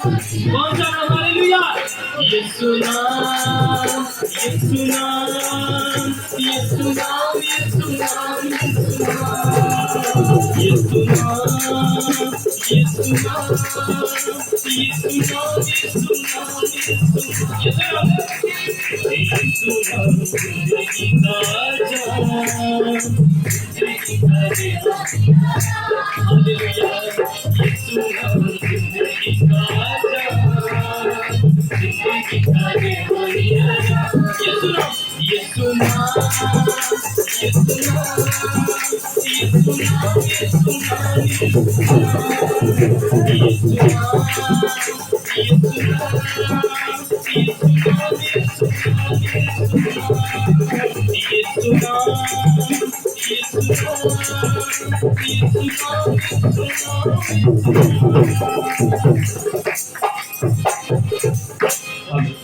कौन सा नाम? हालेलुया। यीशु नाम, यीशु नाम, यीशु नाम, यीशु नाम, यीशु नाम, यीशु नाम, यीशु नाम, यीशु नाम, यीशु नाम, यीशु नाम, जिंदगी का जान, जिंदगी का रेहा। हालेलुया। यीशु नाम, जिंदगी का जान, जिंदगी का रेहा। यीशु नाम, यीशु नाम, यीशु नाम, यीशु नाम, यीशु नाम, यीशु नाम,